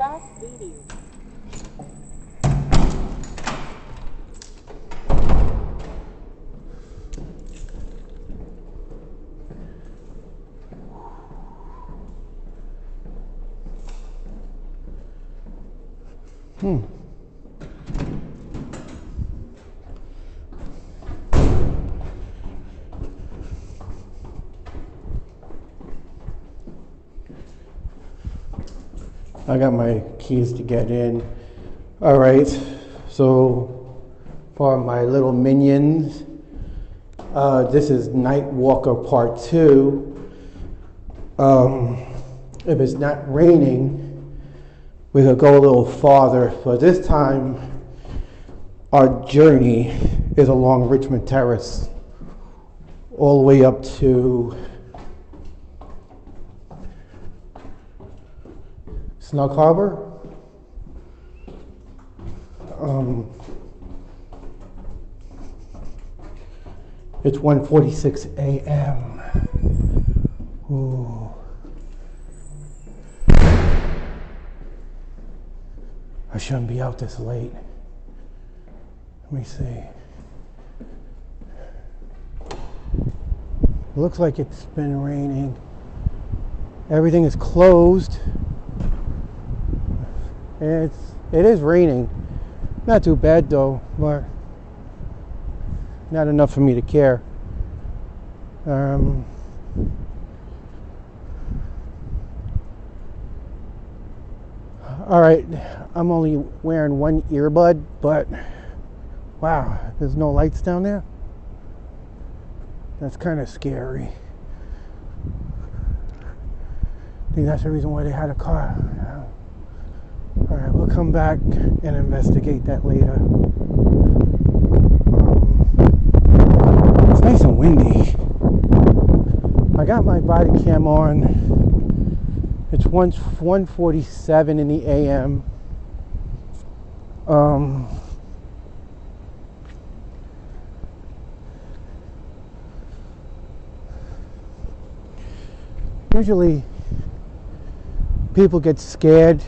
Stop video. I got my keys to get in. All right, so for my little minions, this is Night Walker Part 2. If it's not raining, we could go a little farther, but this time our journey is along Richmond Terrace, all the way up to Snug Harbor. It's 1:46 a.m. Ooh. I shouldn't be out this late. Let me see. It looks like it's been raining. Everything is closed. It is raining. Not too bad though, but not enough for me to care. All right, I'm only wearing one earbud, but wow, there's no lights down there. That's kind of scary. I think that's the reason why they had a car. All right, we'll come back and investigate that later. It's nice and windy. I got my body cam on. It's 1:47 in the a.m. Usually people get scared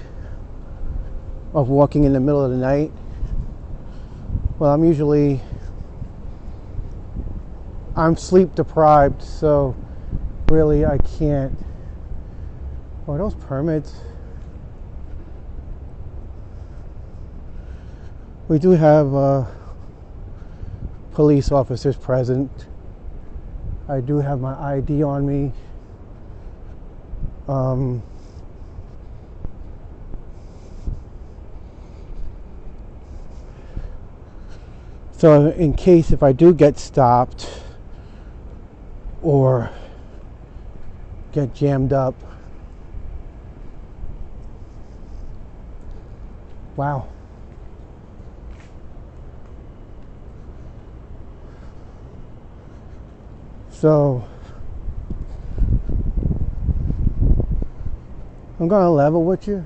of walking in the middle of the night. Well, I'm sleep deprived, so really I can't. Oh, those permits. We do have police officers present. I do have my ID on me. So in case if I do get stopped or get jammed up. Wow. So I'm gonna level with you.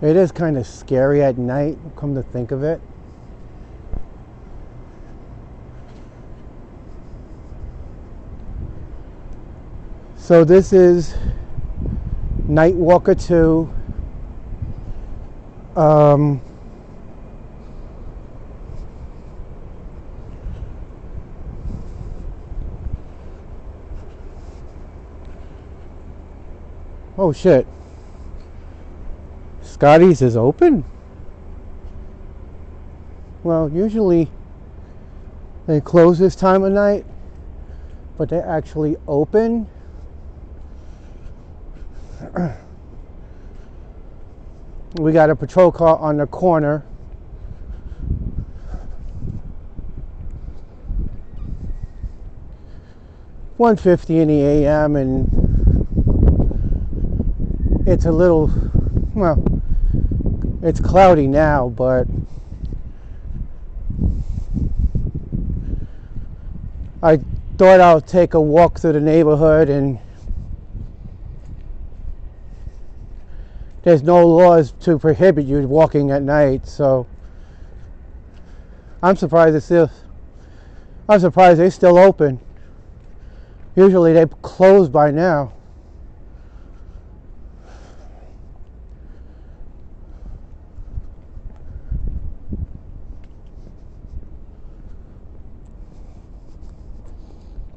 It is kind of scary at night, come to think of it. So this is Night Walker 2. Oh shit. Scotty's is open? Well, usually they close this time of night, but they're actually open. We got a patrol car on the corner. $1:50 in the a.m. and it's a little, well, it's cloudy now, but I thought I'll take a walk through the neighborhood, and there's no laws to prohibit you walking at night, so I'm surprised it's still. I'm surprised they're still open. Usually they close by now.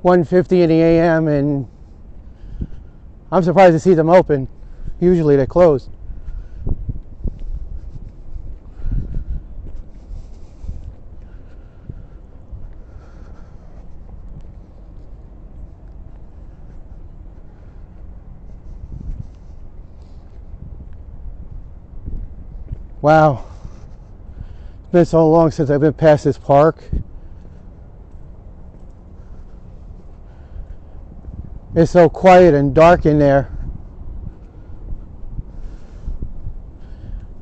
$1:50 in the a.m. and I'm surprised to see them open. Usually they close. Wow. It's been so long since I've been past this park. It's so quiet and dark in there.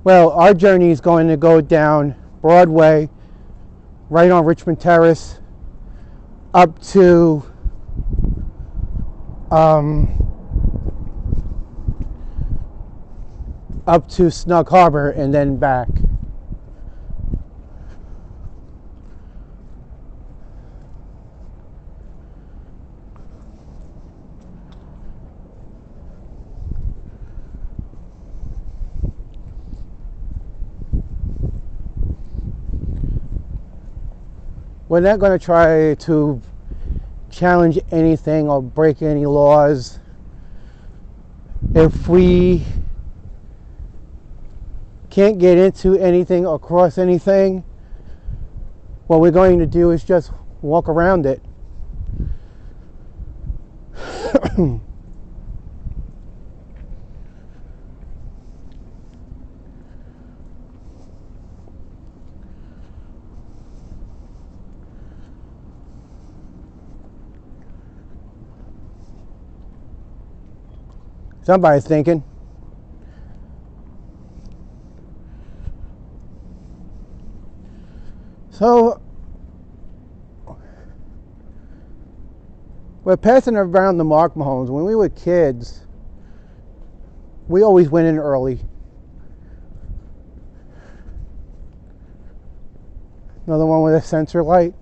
Well, our journey is going to go down Broadway, right on Richmond Terrace, up to Snug Harbor and then back. We're not going to try to challenge anything or break any laws. If we can't get into anything or cross anything, what we're going to do is just walk around it. Somebody's thinking. So we're passing around the Markham homes. When we were kids, we always went in early. Another one with a sensor light.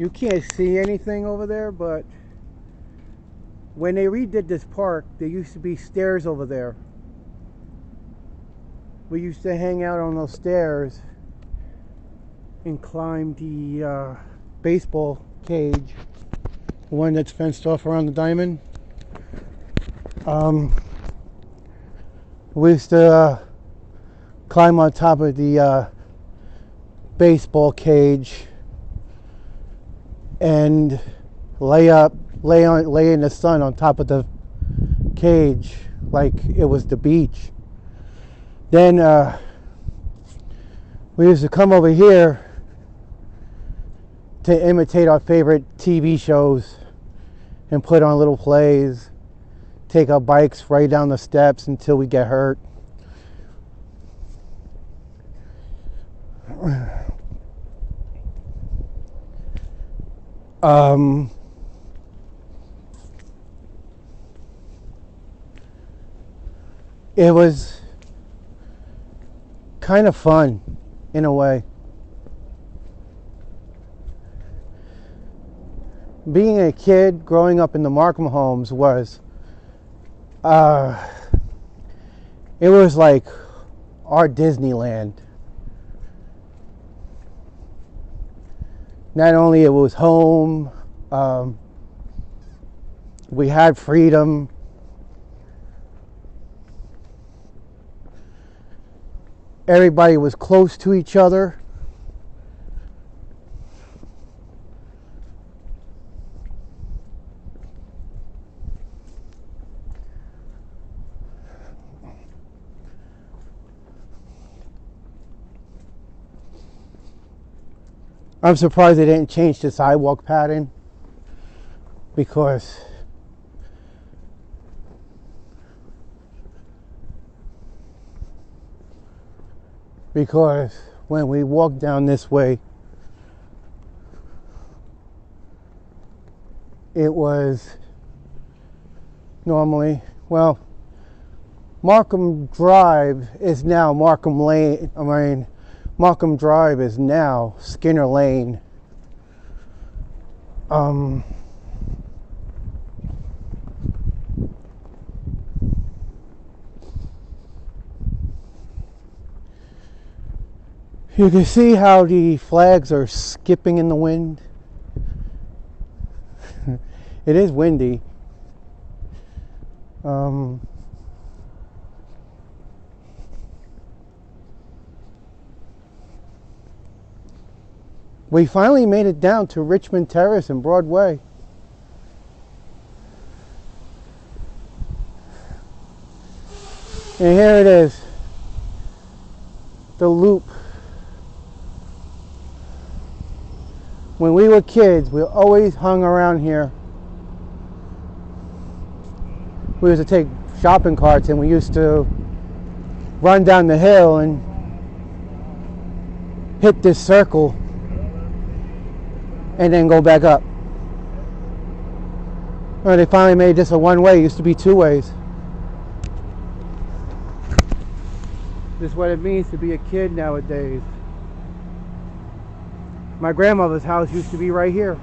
You can't see anything over there, but when they redid this park, there used to be stairs over there. We used to hang out on those stairs and climb the baseball cage, the one that's fenced off around the diamond. We used to climb on top of the baseball cage and lay in the sun on top of the cage like it was the beach. Then we used to come over here to imitate our favorite TV shows and put on little plays, take our bikes right down the steps until we get hurt. It was kind of fun in a way. Being a kid growing up in the Markham homes was it was like our Disneyland. Not only it was home, we had freedom. Everybody was close to each other. I'm surprised they didn't change the sidewalk pattern because when we walk down this way, it was normally, well, Markham Drive is now Markham Lane. Markham Drive is now Skinner Lane. You can see how the flags are skipping in the wind. It is windy. We finally made it down to Richmond Terrace and Broadway. And here it is, the Loop. When we were kids, we always hung around here. We used to take shopping carts and we used to run down the hill and hit this circle and then go back up. Well, they finally made this a one-way. It used to be two ways. This is what it means to be a kid nowadays. My grandmother's house used to be right here.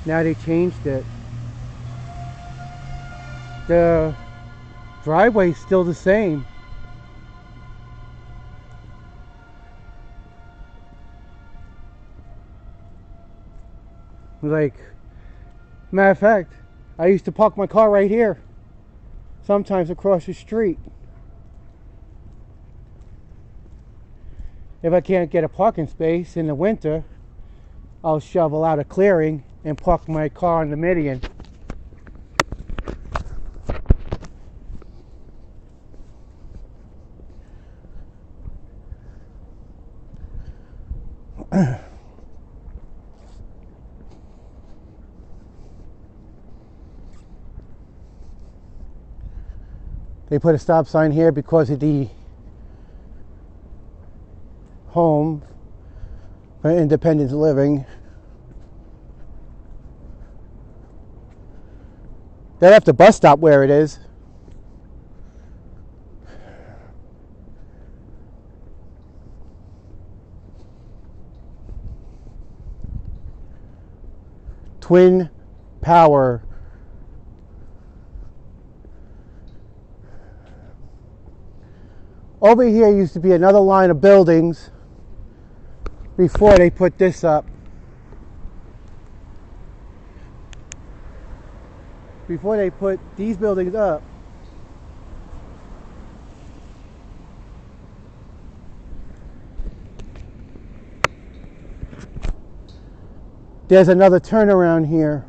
Now they changed it. The driveway's still the same. Like, matter of fact, I used to park my car right here, sometimes across the street. If I can't get a parking space in the winter, I'll shovel out a clearing and park my car on the median. They put a stop sign here because of the home for independent living. They left the bus stop where it is. Twin Power. Over here used to be another line of buildings before they put this up. Before they put these buildings up, there's another turnaround here.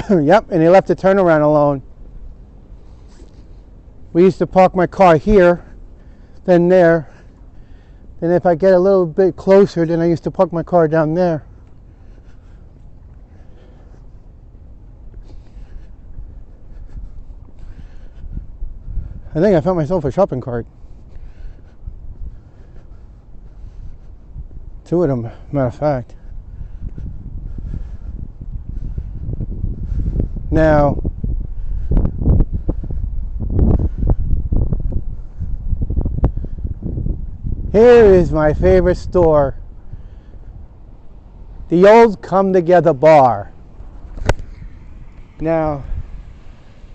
Yep, and they left the turnaround alone. We used to park my car here, then there. And if I get a little bit closer, then I used to park my car down there. I think I found myself a shopping cart. Two of them, matter of fact. Now, here is my favorite store, the old Come Together Bar. Now,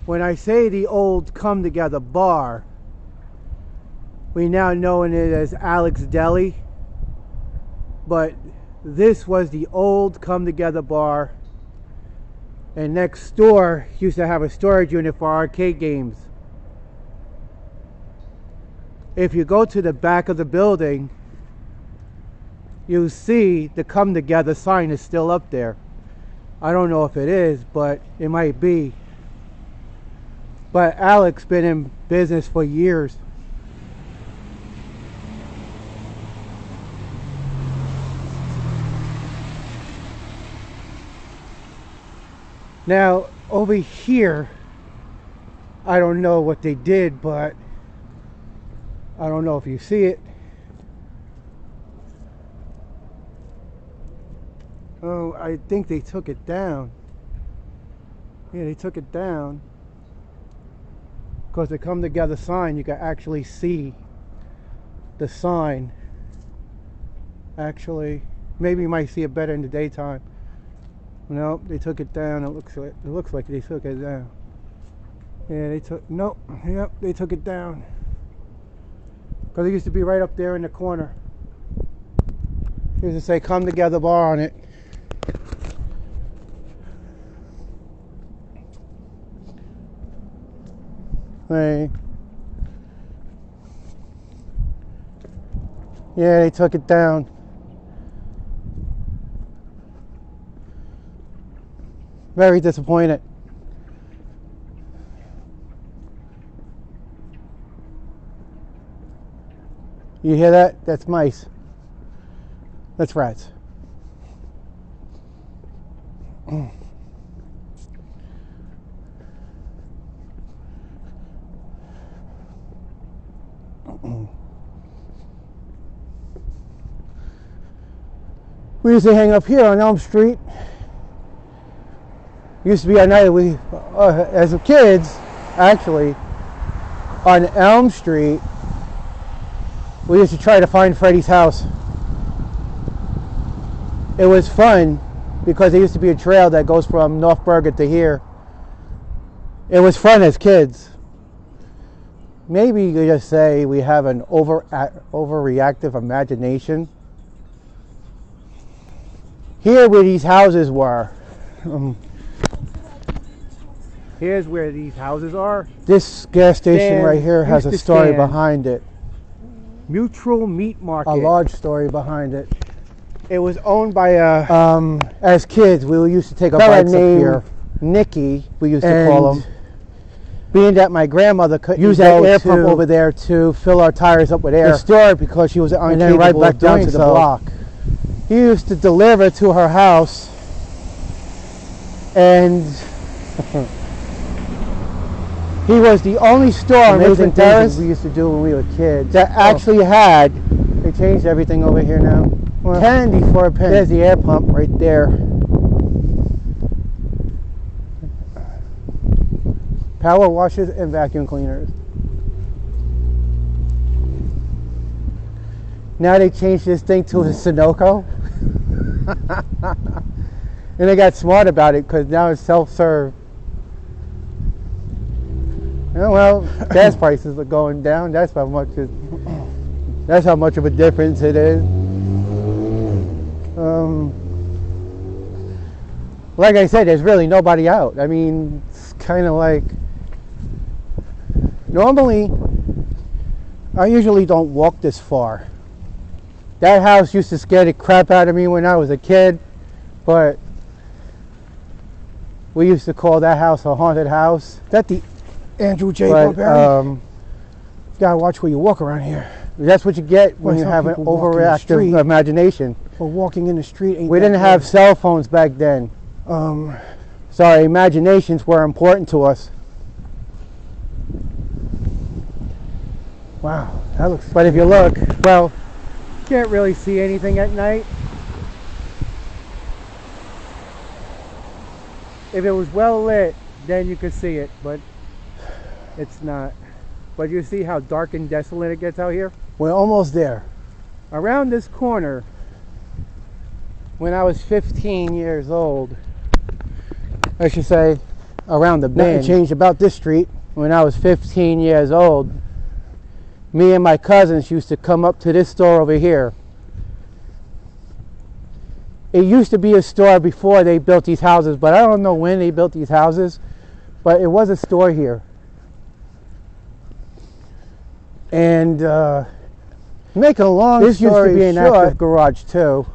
when I say the old Come Together Bar, we now know it as Alex Deli, but this was the old Come Together Bar, and next door used to have a storage unit for arcade games. If you go to the back of the building, you'll see the Come Together sign is still up there. I don't know if it is, but it might be. But Alex been in business for years. Now, over here, I don't know what they did, but I don't know if you see it. Oh, I think they took it down. Yeah, they took it down. Because the Come Together sign, you can actually see the sign. Actually, maybe you might see it better in the daytime. No, they took it down. It looks like they took it down. Yeah, they took, nope, yep, they took it down. Because it used to be right up there in the corner. It used to say Come Together Bar on it. Hey. Yeah, they took it down. Very disappointed. You hear that? That's mice. That's rats. We used to hang up here on Elm Street. Used to be our night. We, as kids, actually, on Elm Street, we used to try to find Freddy's house. It was fun because there used to be a trail that goes from North Bergen to here. It was fun as kids. Maybe you could just say we have an overreactive imagination. Here where these houses were. Here's where these houses are. This gas station right here has a story behind it. Mutual Meat Market. A large story behind it. It was owned by a... as kids, we used to take our bikes up here. Nicky, we used to call him. Being that my grandmother couldn't use that air pump over there to fill our tires up with air. Restored because she was incapable, and then right back down to the block. He used to deliver to her house, and he was the only store in Richmond Terrace we used to do when we were kids that actually had. They changed everything over here now. Well, candy for a penny. There's the air pump right there. Power washers and vacuum cleaners. Now they changed this thing to a Sunoco. And they got smart about it because now it's self-serve. Well, gas prices are going down. That's how much of a difference it is. Like I said, there's really nobody out. I mean, it's kind of like, normally, I usually don't walk this far. That house used to scare the crap out of me when I was a kid, but we used to call that house a haunted house. Is that the Andrew J. Barbarian? You gotta watch where you walk around here. That's what you get when you have an overreactive imagination. Or walking in the street. We didn't have cell phones back then. So our imaginations were important to us. Wow, that looks. But if you look, well, you can't really see anything at night. If it was well lit, then you could see it, but it's not. But you see how dark and desolate it gets out here? We're almost there. Around this corner, when I was 15 years old, I should say, around the bend. Nothing changed about this street. When I was 15 years old, me and my cousins used to come up to this store over here. It used to be a store before they built these houses, but I don't know when they built these houses, but it was a store here. And make a long this story used to be an short, active garage too.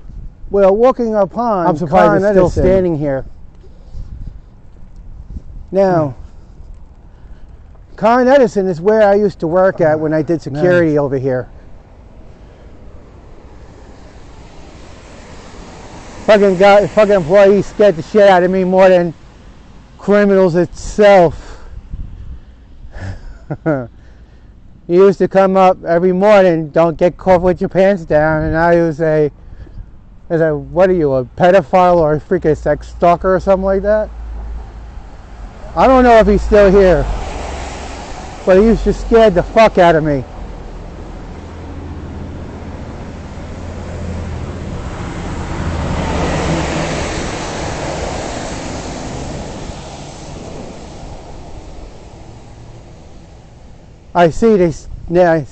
Well, walking upon, I'm surprised it's still standing here. Now, Con Edison is where I used to work at when I did security over here. Fucking employees scared the shit out of me more than criminals itself. You used to come up every morning, don't get caught with your pants down, and now you say, what are you, a pedophile or a freaking sex stalker or something like that? I don't know if he's still here, but he used to scare the fuck out of me. I see now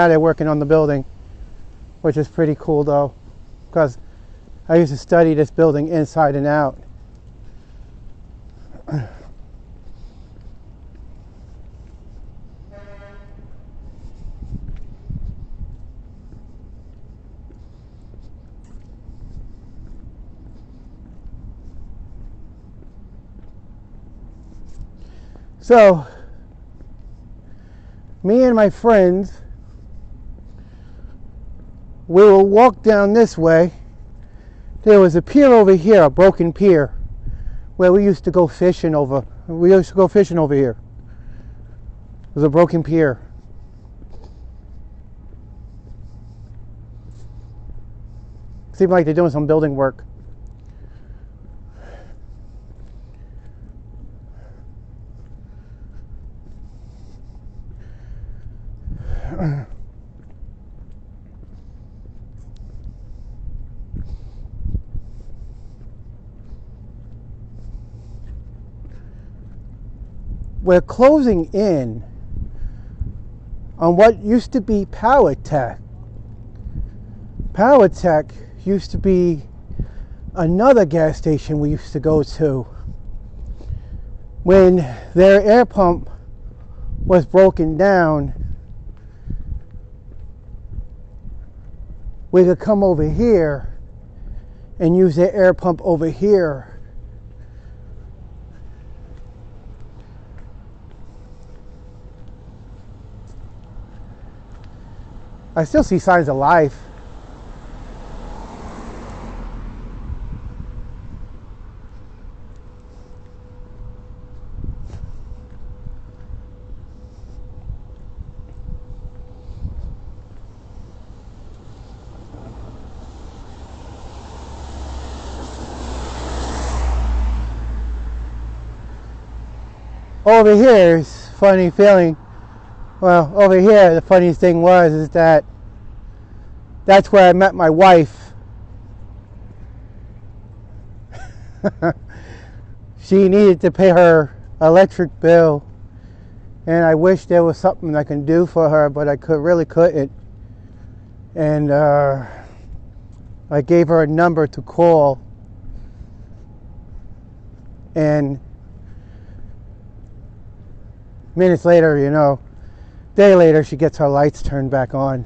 they're working on the building, which is pretty cool though, because I used to study this building inside and out. So, me and my friends, we will walk down this way. There was a pier over here, a broken pier, where we used to go fishing over. We used to go fishing over here. It was a broken pier. Seemed like they're doing some building work. We're closing in on what used to be Power Tech. Power Tech used to be another gas station we used to go to. When their air pump was broken down, we could come over here and use their air pump over here. I still see signs of life. Over here is funny feeling. Well, over here, the funniest thing is that that's where I met my wife. She needed to pay her electric bill, and I wish there was something I can do for her, but I really couldn't. And I gave her a number to call, and minutes later, day later, she gets her lights turned back on.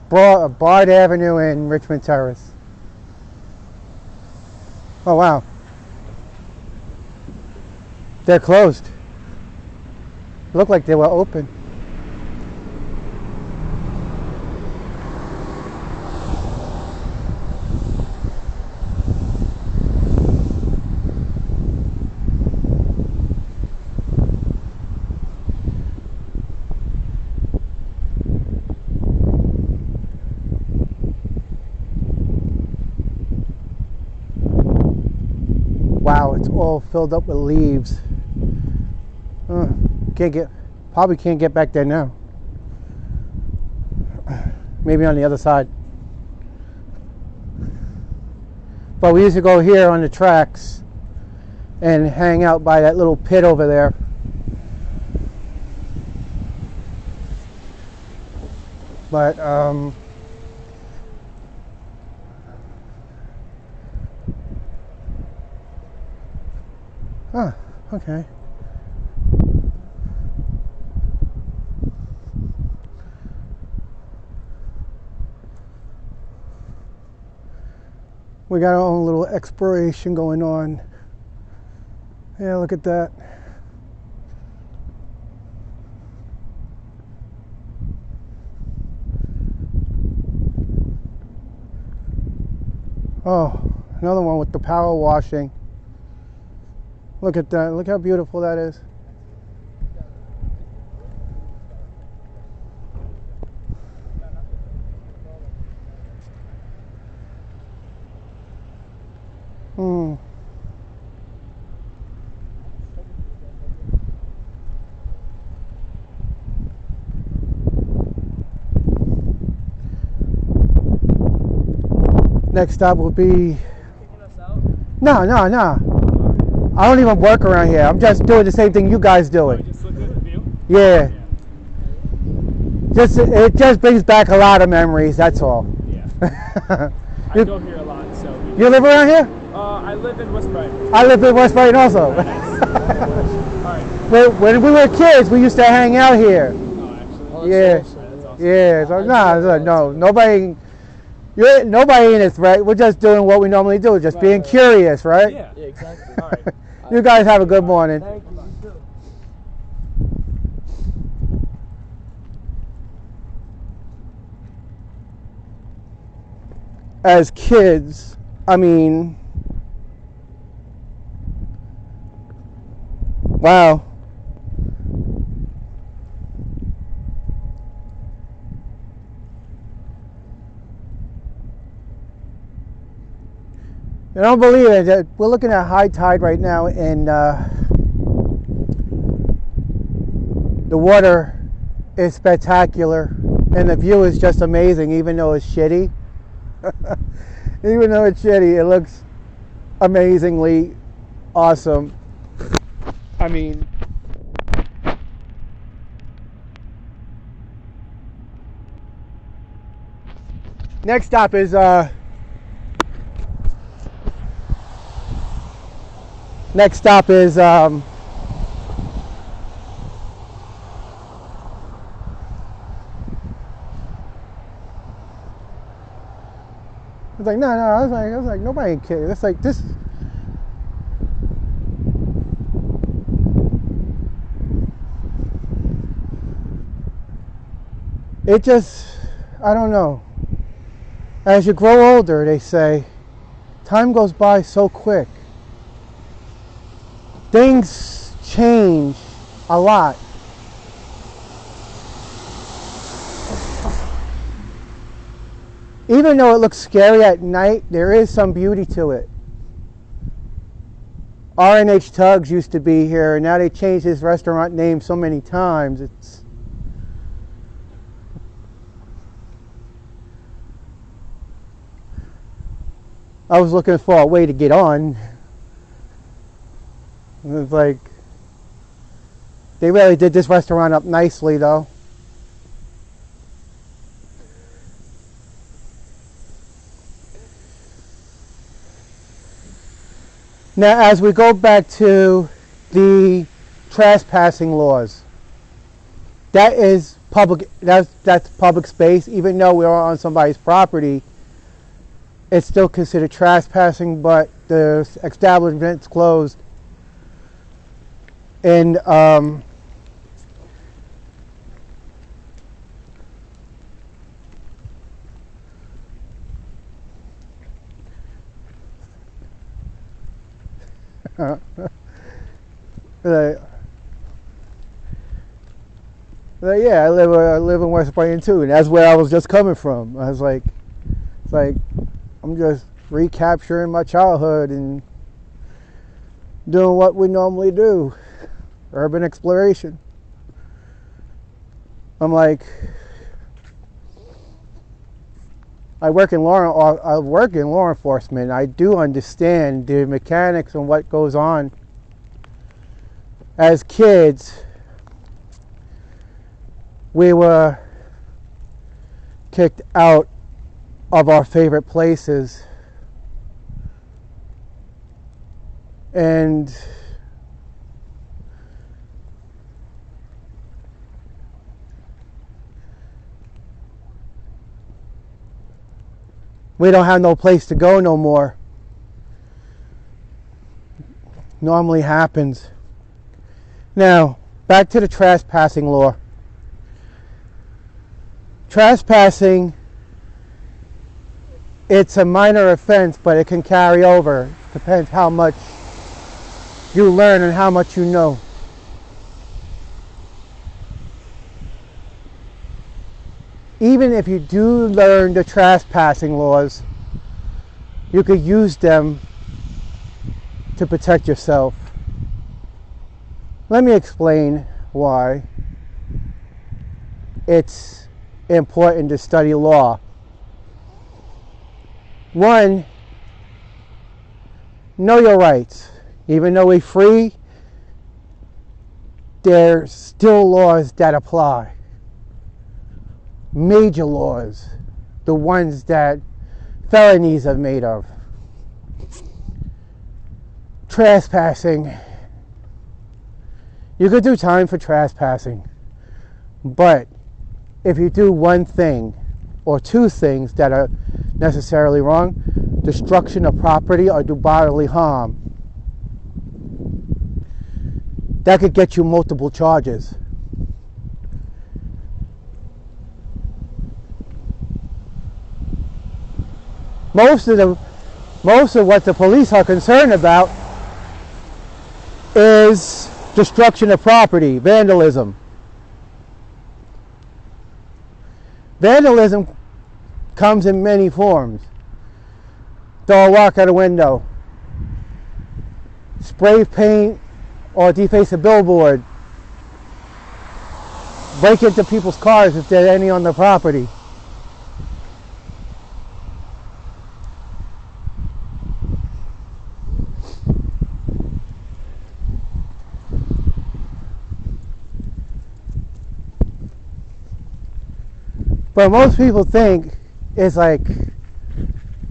Bard Avenue and Richmond Terrace. Oh wow. They're closed. Looked like they were open. Wow, it's all filled up with leaves. Probably can't get back there now. Maybe on the other side. But we used to go here on the tracks and hang out by that little pit over there. But okay. We got our own little exploration going on. Yeah, look at that. Oh. Another one with the power washing. Look at that. Look how beautiful that is. Next stop will be... Kicking us out? No. I don't even work around here. I'm just doing the same thing you guys doing. Just looking at the view? Yeah. It just brings back a lot of memories, that's all. Yeah. I go here a lot, so... You live around here? I live in West Brighton. I live in West Brighton also. Alright. When we were kids, we used to hang out here. Oh, actually? Yeah. That's awesome. Yeah. So, no. Nobody in this, right? We're just doing what we normally do, just being curious, right? Yeah, exactly. Alright. You guys have a good morning. Thank you. You too. As kids, I mean, wow. I don't believe it. We're looking at high tide right now, and the water is spectacular, and the view is just amazing, even though it's shitty. Even though it's shitty, it looks amazingly awesome. I mean, next stop is it's like, no, I was like, nobody cares. It's like this. It just, I don't know. As you grow older, they say, time goes by so quick. Things change a lot. Even though it looks scary at night, there is some beauty to it. R&H Tugs used to be here, and now they changed his restaurant name so many times. I was looking for a way to get on. It was like, they really did this restaurant up nicely though. Now, as we go back to the trespassing laws, that is public. That's public space. Even though we are on somebody's property, it's still considered trespassing. But the establishment's closed, and yeah, I live in West Brighton too, and that's where I was just coming from. I was like, it's like I'm just recapturing my childhood and doing what we normally do, urban exploration. I'm like, I work in law enforcement. I do understand the mechanics and what goes on. As kids, we were kicked out of our favorite places, and we don't have no place to go no more. Normally happens. Now, back to the trespassing law. Trespassing it's a minor offense, but it can carry over. Depends how much you learn and how much you know. Even if you do learn the trespassing laws, you could use them to protect yourself. Let me explain why it's important to study law. One, know your rights. Even though we're free, there's still laws that apply. Major laws, the ones that felonies are made of. Trespassing. You could do time for trespassing, but if you do one thing or two things that are necessarily wrong, destruction of property or do bodily harm, that could get you multiple charges. Most of what the police are concerned about is destruction of property, vandalism. Vandalism comes in many forms. Throw a rock out a window, spray paint or deface a billboard, break into people's cars if there are any on the property. But most people think it's like,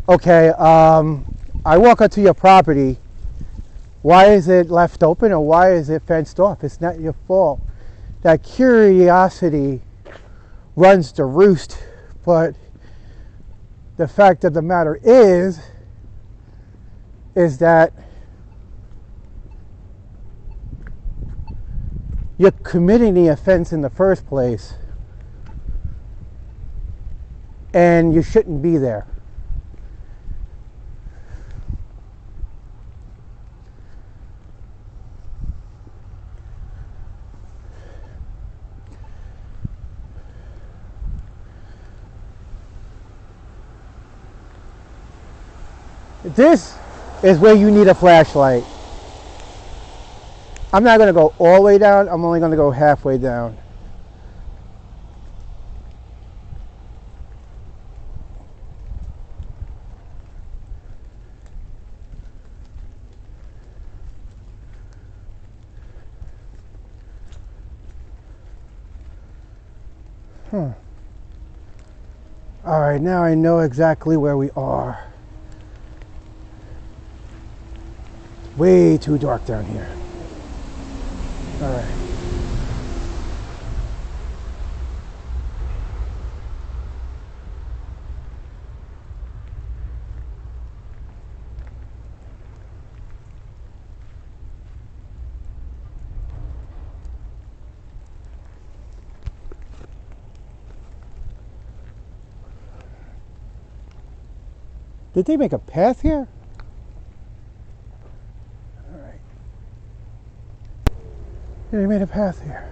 okay, I walk onto your property, why is it left open or why is it fenced off? It's not your fault. That curiosity runs the roost, but the fact of the matter is that you're committing the offense in the first place. And you shouldn't be there. This is where you need a flashlight. I'm not going to go all the way down, I'm only going to go halfway down. All right, now I know exactly where we are. Way too dark down here. All right. Did they make a path here? All right. Yeah, they made a path here.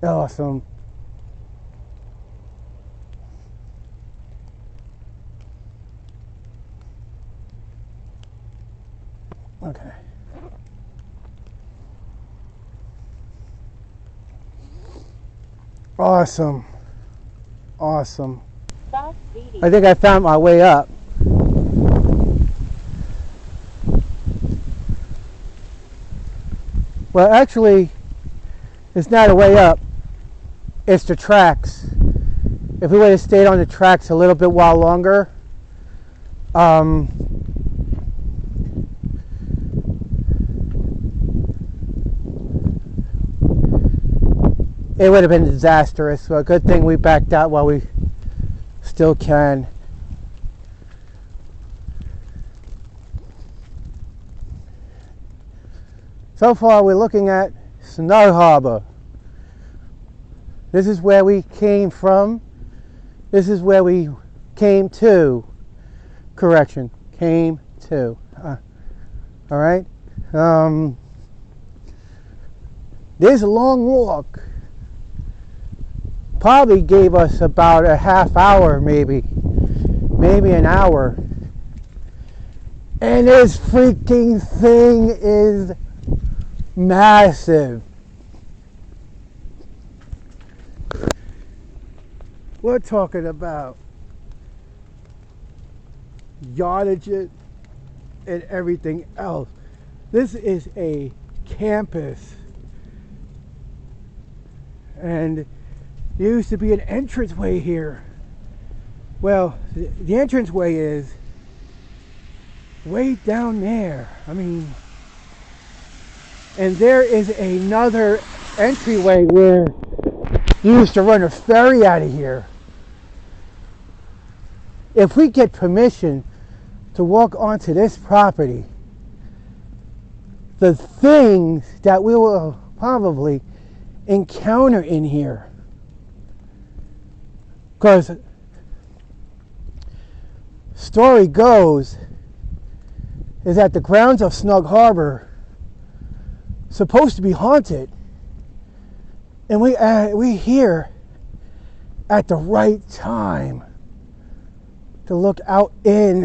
Awesome. Okay. Awesome. Awesome. I think I found my way up. Well, actually, it's not a way up. It's the tracks. If we would have stayed on the tracks a little bit while longer, it would have been disastrous. So a good thing we backed out while we still can. So far we're looking at Snug Harbor. This is where we came from. This is where we came to. Correction, came to. All right. This long walk probably gave us about a half hour, maybe an hour. And this freaking thing is massive. We're talking about yardages and everything else. This is a campus. And there used to be an entranceway here. Well, the entranceway is way down there. I mean, and there is another entryway where you used to run a ferry out of here. If we get permission to walk onto this property, the things that we will probably encounter in here, because story goes is that the grounds of Snug Harbor supposed to be haunted, and we here at the right time to look out in.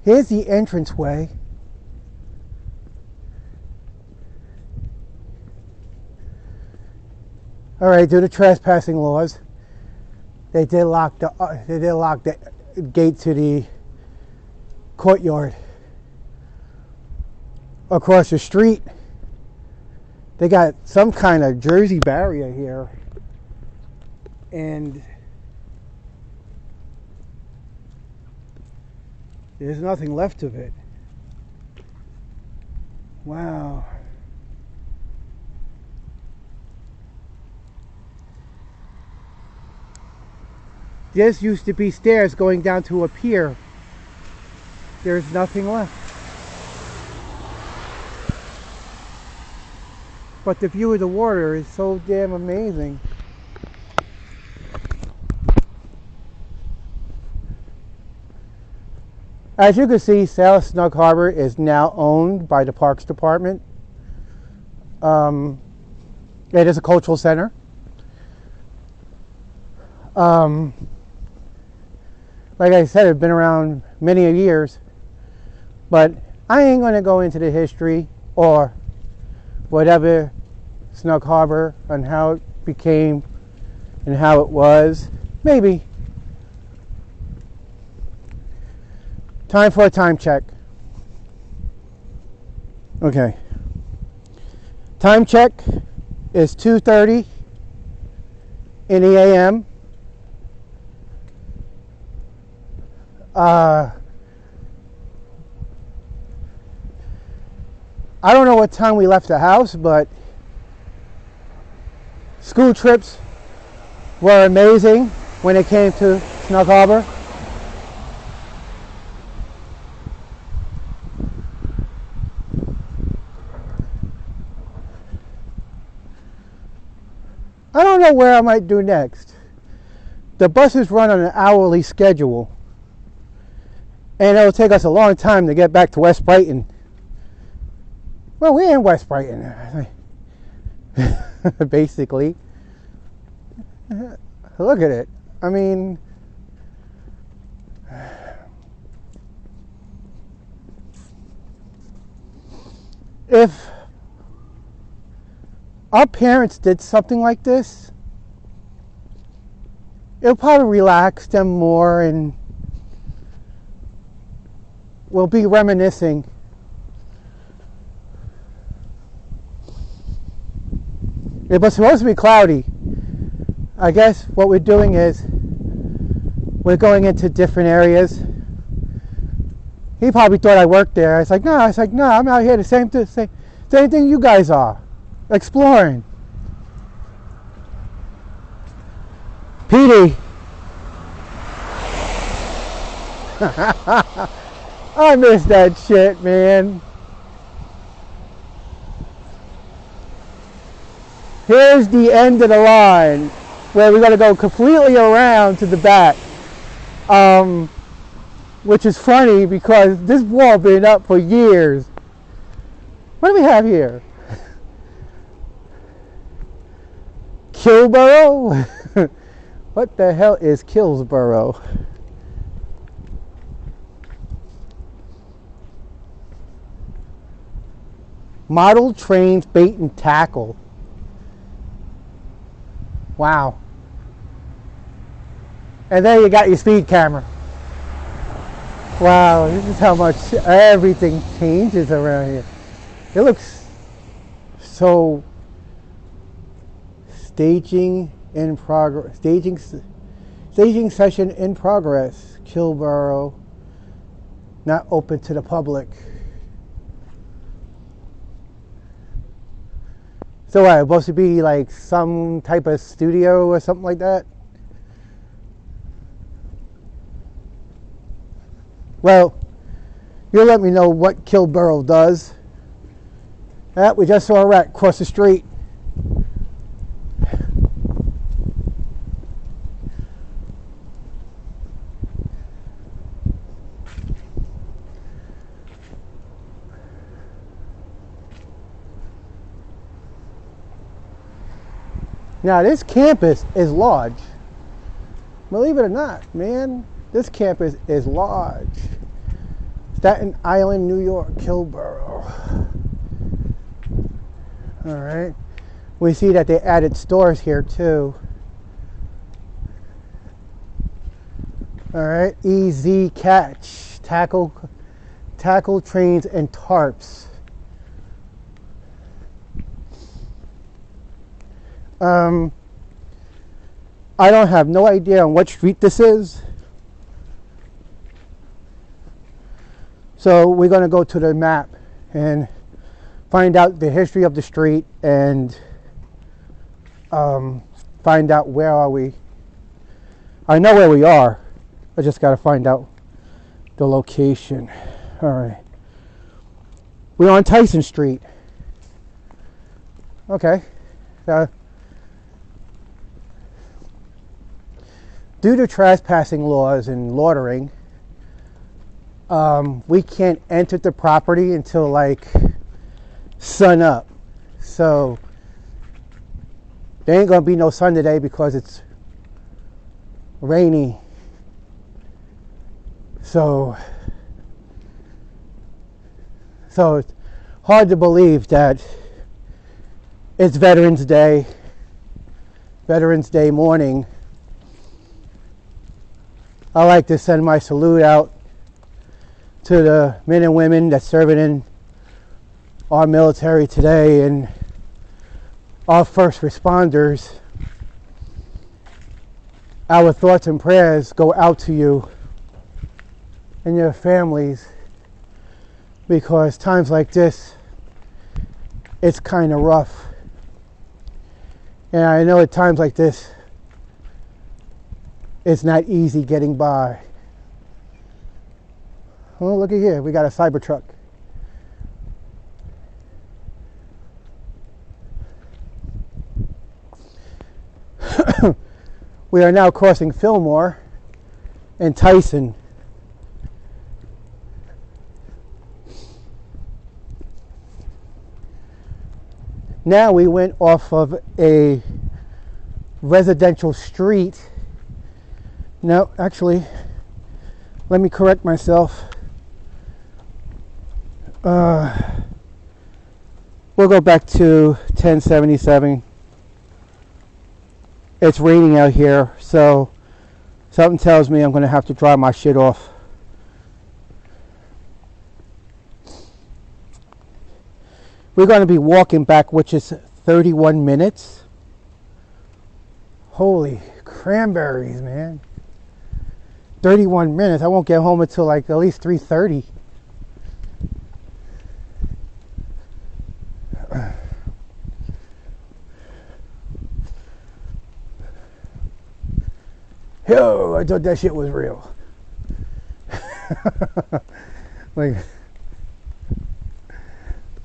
Here's the entranceway. All right, due to trespassing laws, they did lock the gate to the courtyard. Across the street, they got some kind of Jersey barrier here, and there's nothing left of it. Wow. This used to be stairs going down to a pier. There's nothing left. But the view of the water is so damn amazing. As you can see, South Snug Harbor is now owned by the Parks Department. It is a cultural center. Like I said, it's been around many years, but I ain't going to go into the history or whatever Snug Harbor and how it became and how it was. Maybe. Time for a time check. Okay. Time check is 2:30 in the a.m. I don't know what time we left the house, but school trips were amazing when it came to Snug Harbor. I don't know where I might do next. The buses run on an hourly schedule, and it'll take us a long time to get back to West Brighton. Well, we're in West Brighton, basically. Look at it. I mean, if our parents did something like this, it'll probably relax them more, and we'll be reminiscing. It was supposed to be cloudy. I guess what we're doing is we're going into different areas. He probably thought I worked there. I was like, no, I'm out here the same thing you guys are, exploring. graffiti. I miss that shit, man. Here's the end of the line where we're going to go completely around to the back. Which is funny because this wall been up for years. What do we have here? Kilborough? What the hell is Killsborough? Model trains, bait and tackle. Wow. And then you got your speed camera. Wow, this is how much everything changes around here. It looks so. Staging in progress. Staging session in progress. Kilborough. Not open to the public. So what, it's supposed to be like some type of studio or something like that? Well, you'll let me know what Kilborough does. We just saw a rat cross the street. Now this campus is large. Believe it or not, man, this campus is large. Staten Island, New York, Kilborough. All right. We see that they added stores here too. All right. EZ Catch, tackle trains and tarps. I don't have no idea on what street this is. So we're going to go to the map and find out the history of the street and find out where are we. I know where we are. I just got to find out the location. All right. We're on Tyson Street. Okay. Due to trespassing laws and loitering, we can't enter the property until like sun up. So there ain't gonna be no sun today because it's rainy. So it's hard to believe that it's Veterans Day morning. I like to send my salute out to the men and women that's serving in our military today and our first responders. Our thoughts and prayers go out to you and your families, because times like this, it's kind of rough. And I know at times like this, it's not easy getting by. Oh, look at here. We got a Cybertruck. We are now crossing Fillmore and Tyson. Now we went off of a residential street. No, actually, let me correct myself. We'll go back to 1077. It's raining out here, so something tells me I'm going to have to dry my shit off. We're going to be walking back, which is 31 minutes. Holy cranberries, man. 31 minutes. I won't get home until like at least 3:30. Yo, I thought that shit was real.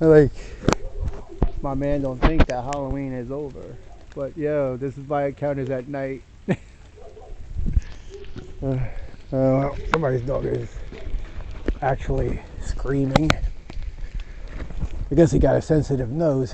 like my man don't think that Halloween is over. But yo, this is my encounters at night. Well, somebody's dog is actually screaming. I guess he got a sensitive nose.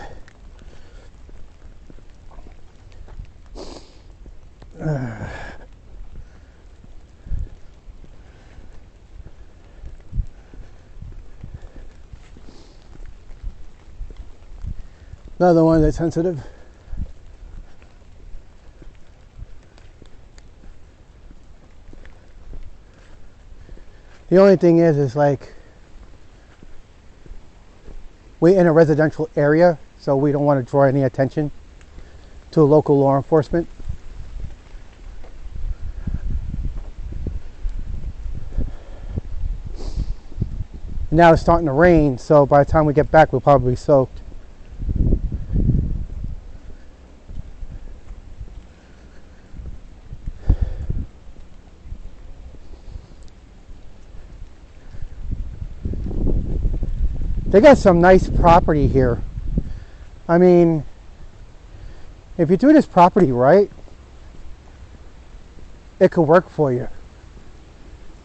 Another one that's sensitive. The only thing is like, we're in a residential area, so we don't want to draw any attention to local law enforcement. Now it's starting to rain, so by the time we get back, we'll probably be soaked. They got some nice property here. I mean, if you do this property right, it could work for you.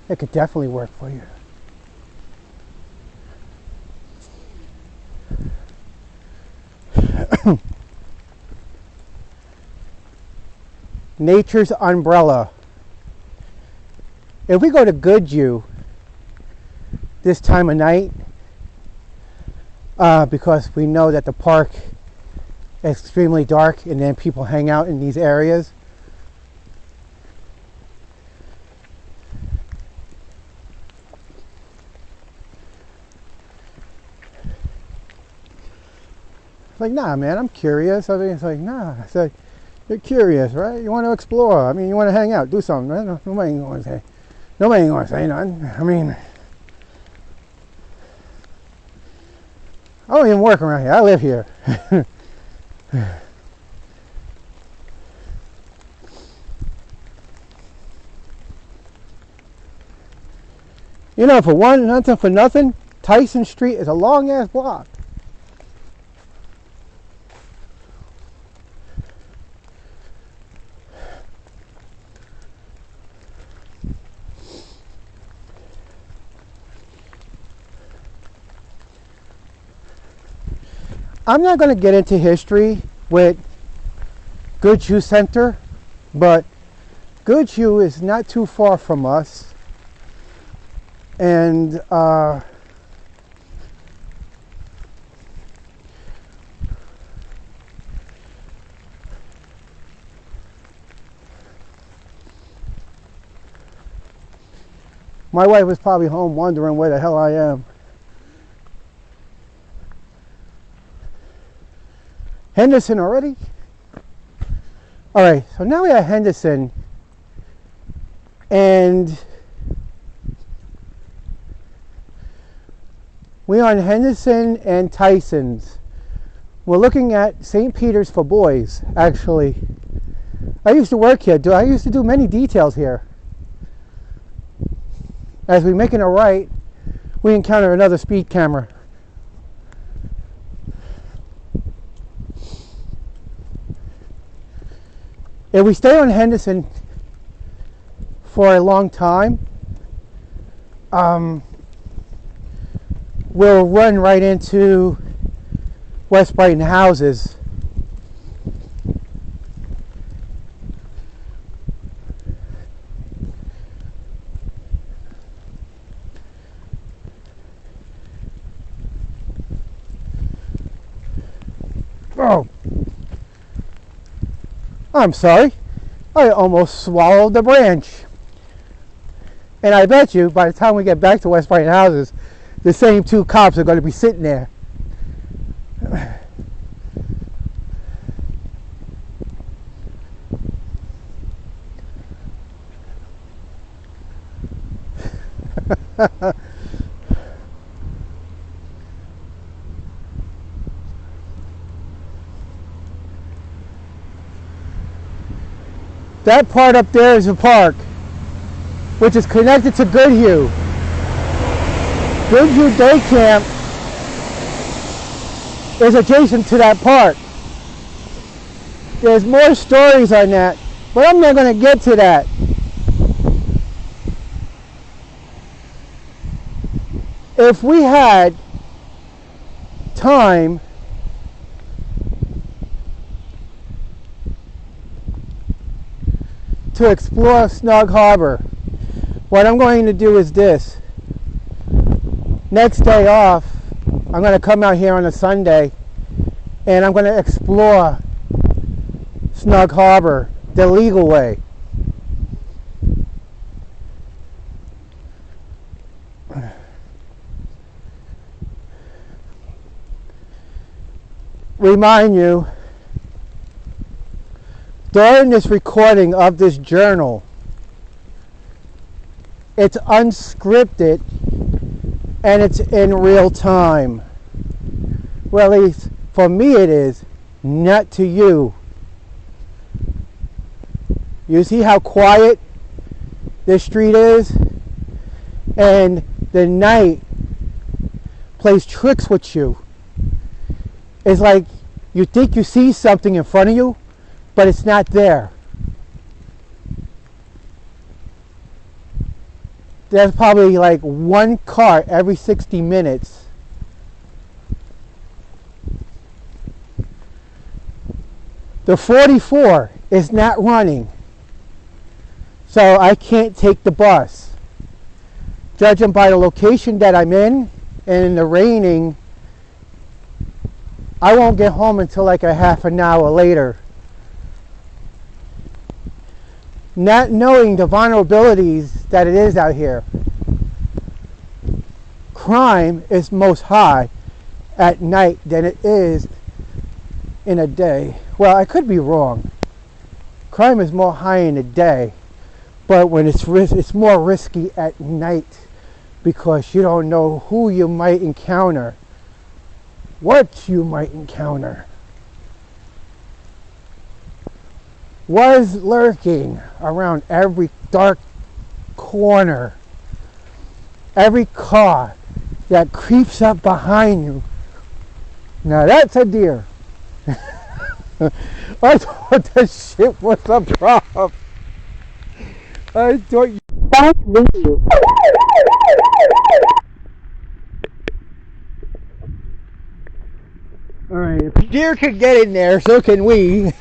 It could definitely work for you. Nature's Umbrella. If we go to Goodhue this time of night, because we know that the park is extremely dark and then people hang out in these areas. It's like, nah, man, I'm curious. I mean, it's like, nah. It's like, you're curious, right? You want to explore. I mean, you want to hang out, do something, right? Nobody ain't going to say nothing. I mean, I don't even work around here. I live here. You know, for nothing, Tyson Street is a long ass block. I'm not going to get into history with Goodhue Center, but Goodhue is not too far from us. And my wife was probably home wondering where the hell I am. Henderson already? Alright, so now we're at Henderson, and we're on Henderson and Tyson's. We're looking at St. Peter's for boys, actually. I used to work here. I used to do many details here. As we're making a right, we encounter another speed camera. If we stay on Henderson for a long time, we'll run right into West Brighton houses. Oh, I'm sorry. I almost swallowed the branch. And I bet you by the time we get back to West Brighton houses, the same two cops are going to be sitting there. That part up there is a park, which is connected to Goodhue. Goodhue Day Camp is adjacent to that park. There's more stories on that, but I'm not going to get to that. If we had time to explore Snug Harbor, what I'm going to do is this. Next day off, I'm going to come out here on a Sunday and I'm going to explore Snug Harbor the legal way. Remind you, during this recording of this journal, it's unscripted and it's in real time. Well, at least for me it is, not to you. You see how quiet this street is? And the night plays tricks with you. It's like you think you see something in front of you, but it's not there. There's probably like one car every 60 minutes. The 44 is not running, so I can't take the bus. Judging by the location that I'm in and in the raining, I won't get home until like a half an hour later. Not knowing the vulnerabilities that it is out here. Crime is most high at night than it is in a day. Well, I could be wrong. Crime is more high in the day, but when it's more risky at night because you don't know who you might encounter, what you might encounter, was lurking around every dark corner, every car that creeps up behind you. Now that's a deer. I thought that shit was a prop. I thought you... Alright, if deer could get in there, so can we.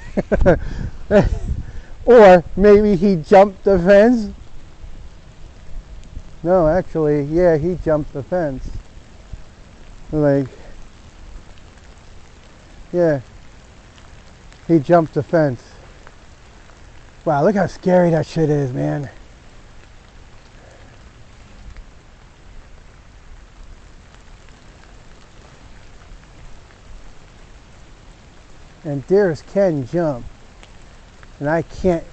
Or maybe he jumped the fence. No, actually, yeah, he jumped the fence. Like, yeah, he jumped the fence. Wow, look how scary that shit is, man. And deers can jump, and I can't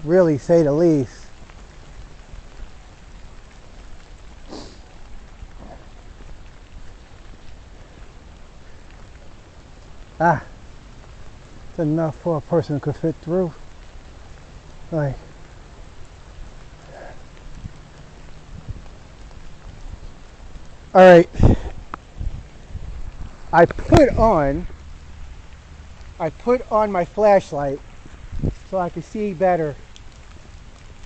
really say the least. Ah, it's enough for a person who could fit through. Like, all right, I put on my flashlight so I can see better.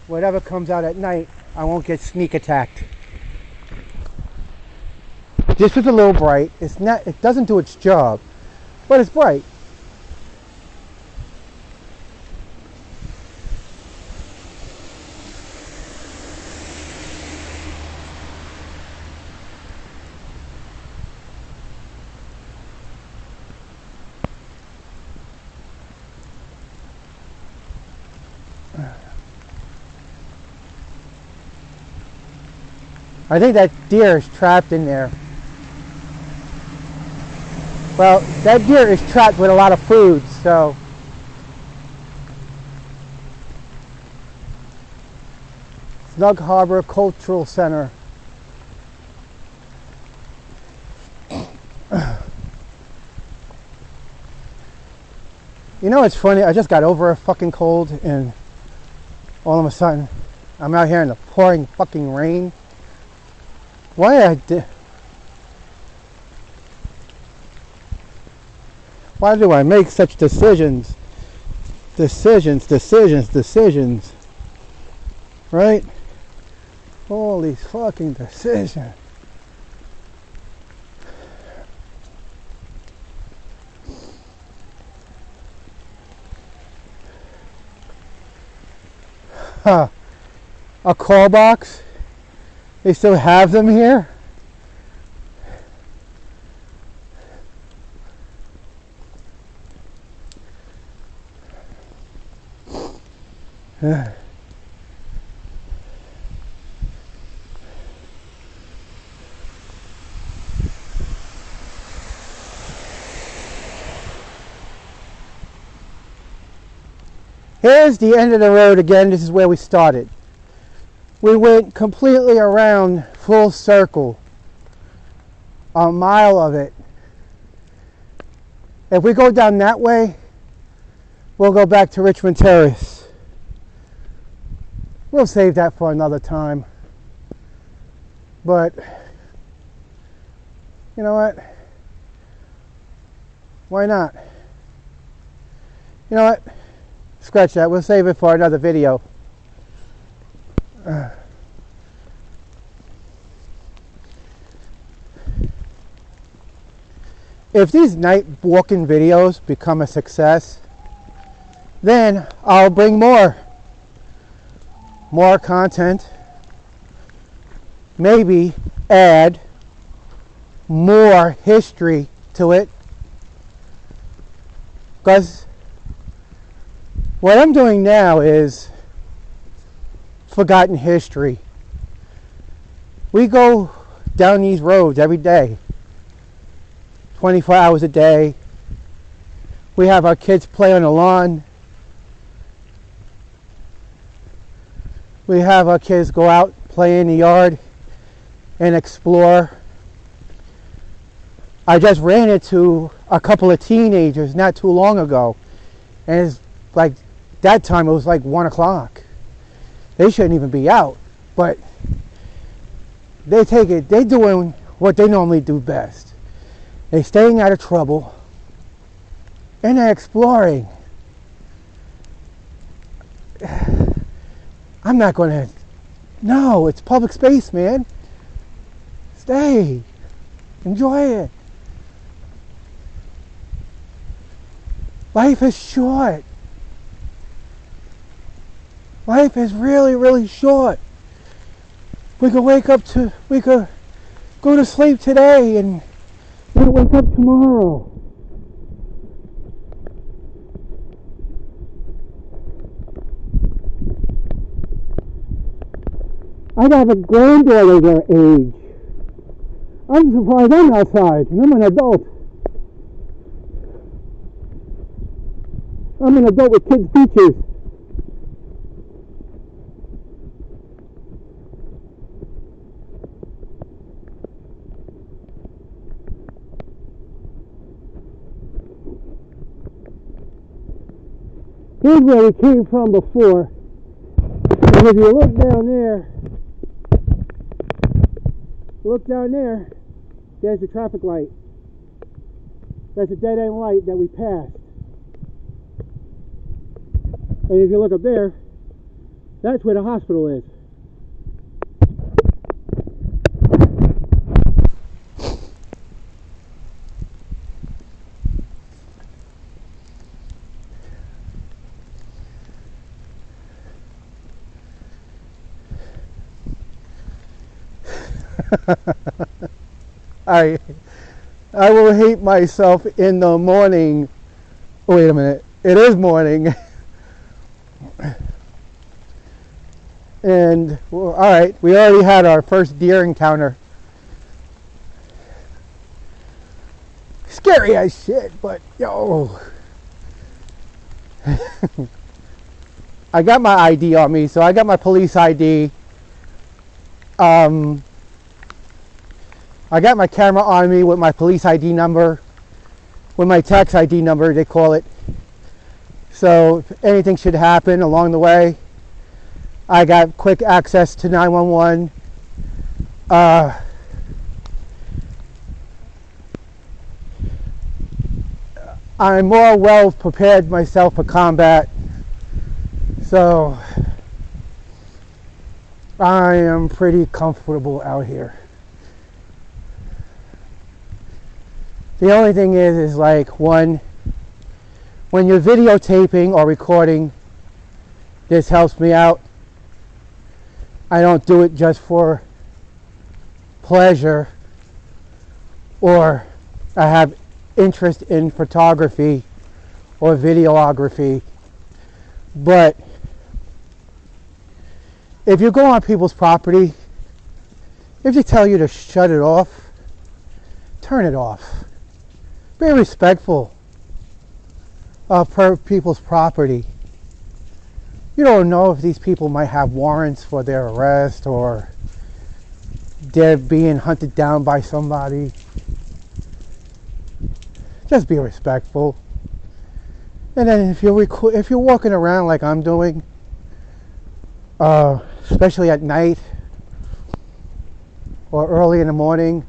Whatever comes out at night, I won't get sneak attacked. This is a little bright. It doesn't do its job, but it's bright. I think that deer is trapped in there. Well, that deer is trapped with a lot of food, so. Snug Harbor Cultural Center. You know, it's funny, I just got over a fucking cold, and all of a sudden, I'm out here in the pouring fucking rain. Why do I make such decisions? Decisions. Right? All these fucking decisions. A call box? They still have them here? Here's the end of the road again. This is where we started. We went completely around, full circle, a mile of it. If we go down that way, we'll go back to Richmond Terrace. We'll save that for another time. But, you know what? Why not? You know what? Scratch that. We'll save it for another video. If these night walking videos become a success, then I'll bring more content, maybe add more history to it, because what I'm doing now is forgotten history. We go down these roads every day, 24 hours a day. We have our kids play on the lawn. We have our kids go out, play in the yard, and explore. I just ran into a couple of teenagers not too long ago, and it's like that time it was like 1 o'clock. They shouldn't even be out, but they're doing what they normally do best. They're staying out of trouble and they're exploring. I'm not going to, no, it's public space, man. Stay, enjoy it. Life is short. Life is really, really short. We could go to sleep today and we could wake up tomorrow. I have a granddaughter their age. I'm surprised I'm outside and I'm an adult. I'm an adult with kids' features. Here's where we came from before. And if you look down there, there's the traffic light. That's a dead end light that we passed. And if you look up there, that's where the hospital is. I will hate myself in the morning. Wait a minute. It is morning. And, well, alright, we already had our first deer encounter. Scary as shit, but yo. I got my ID on me, so I got my police ID. I got my camera on me with my police ID number, with my tax ID number, they call it. So if anything should happen along the way, I got quick access to 911. I'm more well prepared myself for combat, so I am pretty comfortable out here. The only thing is like when you're videotaping or recording, this helps me out. I don't do it just for pleasure, or I have interest in photography or videography. But if you go on people's property, if they tell you to shut it off, turn it off. Be respectful of people's property. You don't know if these people might have warrants for their arrest or they're being hunted down by somebody. Just be respectful. And then if you're walking around like I'm doing, especially at night or early in the morning,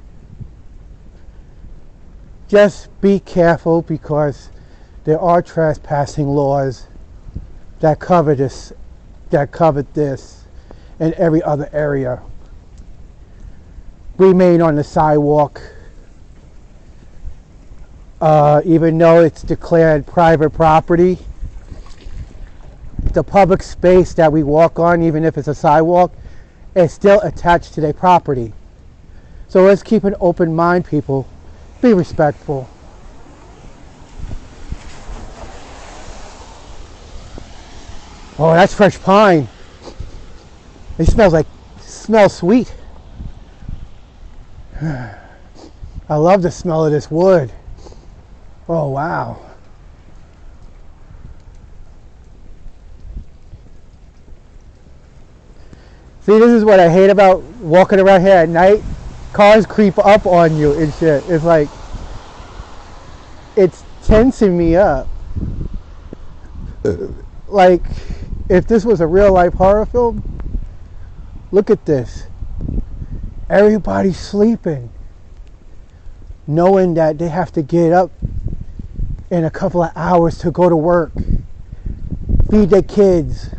just be careful, because there are trespassing laws that cover this and every other area. Remain on the sidewalk, even though it's declared private property. The public space that we walk on, even if it's a sidewalk, is still attached to their property. So let's keep an open mind, people. Be respectful. Oh, that's fresh pine. It smells sweet. I love the smell of this wood. Oh, wow. See, this is what I hate about walking around here at night. Cars creep up on you and shit. It's like, it's tensing me up. Like, if this was a real life horror film, look at this. Everybody's sleeping, knowing that they have to get up in a couple of hours to go to work, feed their kids,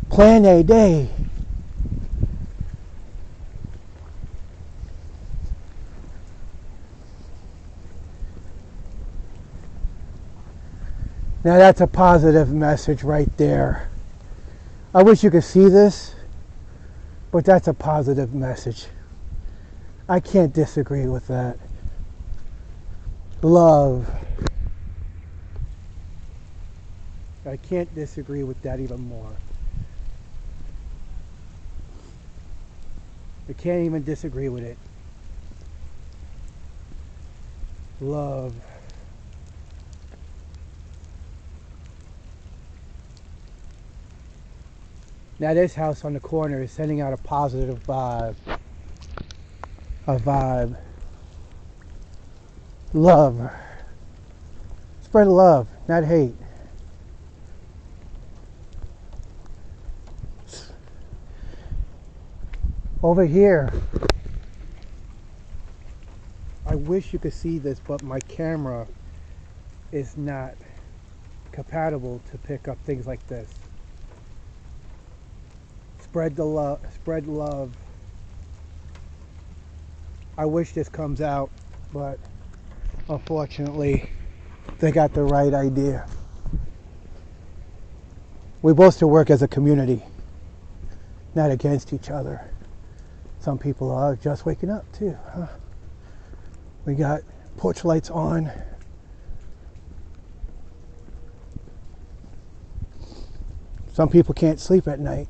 plan their day. Now that's a positive message right there. I wish you could see this, but that's a positive message. I can't disagree with that. Love. I can't disagree with that even more. I can't even disagree with it. Love. Now this house on the corner is sending out a positive vibe. A vibe. Love. Spread love, not hate. Over here, I wish you could see this, but my camera is not compatible to pick up things like this. Spread the love, spread love. I wish this comes out, but unfortunately, they got the right idea. We're supposed to work as a community, not against each other. Some people are just waking up too, huh? We got porch lights on. Some people can't sleep at night.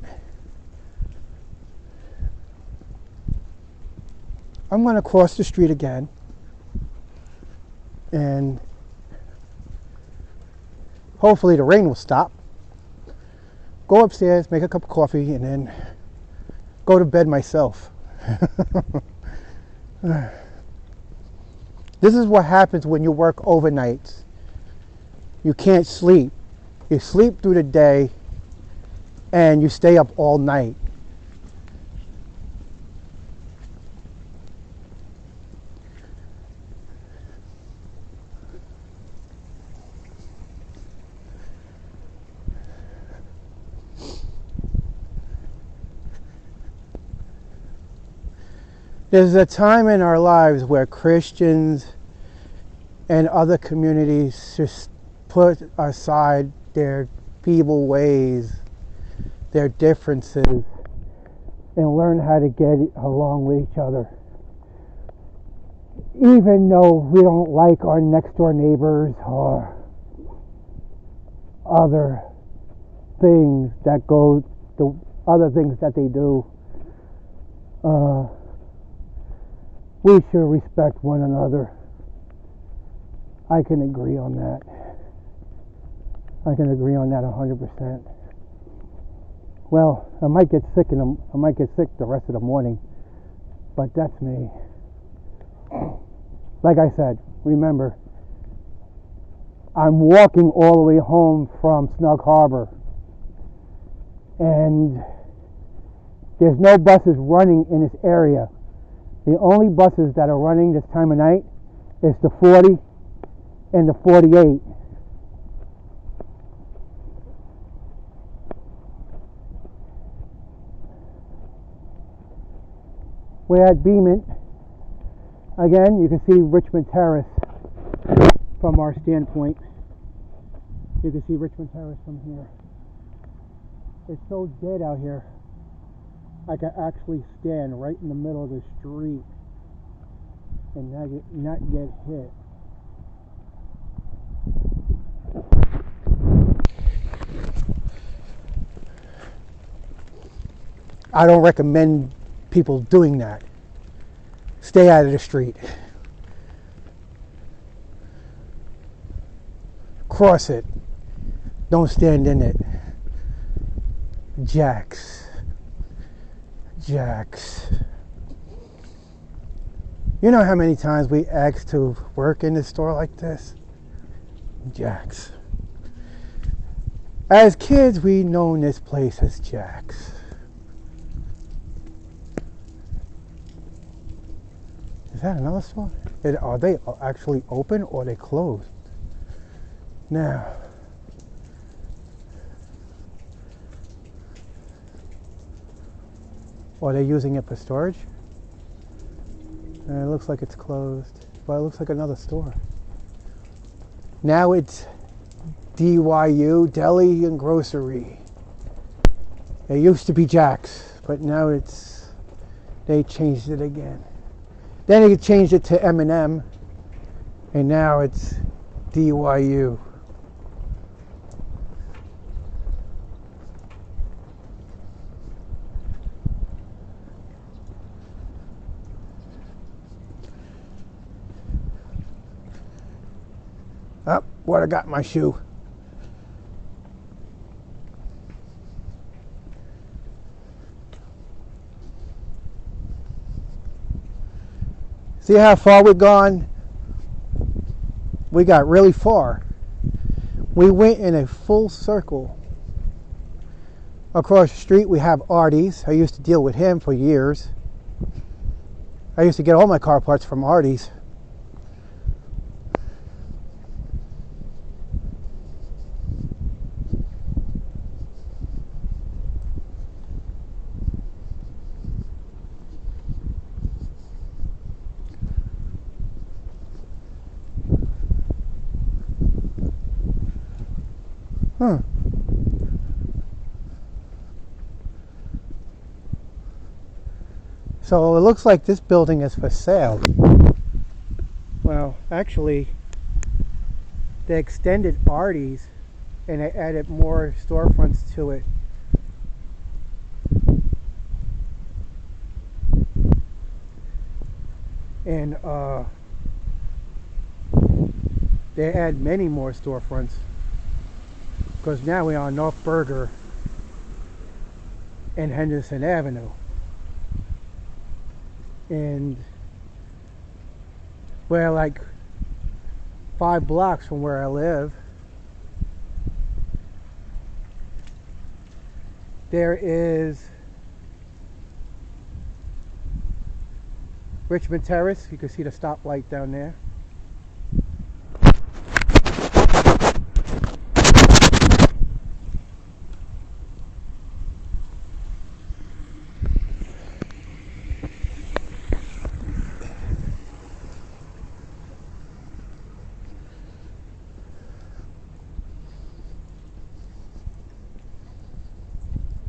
I'm going to cross the street again and hopefully the rain will stop. Go upstairs, make a cup of coffee, and then go to bed myself. This is what happens when you work overnights. You can't sleep. You sleep through the day and you stay up all night. There's a time in our lives where Christians and other communities just put aside their feeble ways, their differences, and learn how to get along with each other. Even though we don't like our next door neighbors or other things that go, the other things that they do, we should respect one another. I can agree on that. I can agree on that 100%. Well, I might get sick the rest of the morning, but that's me. Like I said, remember, I'm walking all the way home from Snug Harbor, and there's no buses running in this area. The only buses that are running this time of night is the 40 and the 48. We're at Beeman. Again, you can see Richmond Terrace from our standpoint. You can see Richmond Terrace from here. It's so dead out here. I can actually stand right in the middle of the street and not get hit. I don't recommend people doing that. Stay out of the street. Cross it. Don't stand in it. Jacks. You know how many times we asked to work in a store like this? Jack's. As kids, we known this place as Jack's. Is that another store? Are they actually open or are they closed? Now, are they using it for storage? It looks like it's closed. Well, it looks like another store. Now it's DYU, Deli and Grocery. It used to be Jack's, but now they changed it again. Then they changed it to M&M, and now it's DYU. Oh, what I got in my shoe. See how far we've gone? We got really far. We went in a full circle. Across the street we have Artie's. I used to deal with him for years. I used to get all my car parts from Artie's. So it looks like this building is for sale. Well, actually, they extended Artie's and they added more storefronts to it. And they add many more storefronts because now we're on North Berger and Henderson Avenue. And we're like 5 blocks from where I live. There is Richmond Terrace. You can see the stoplight down there.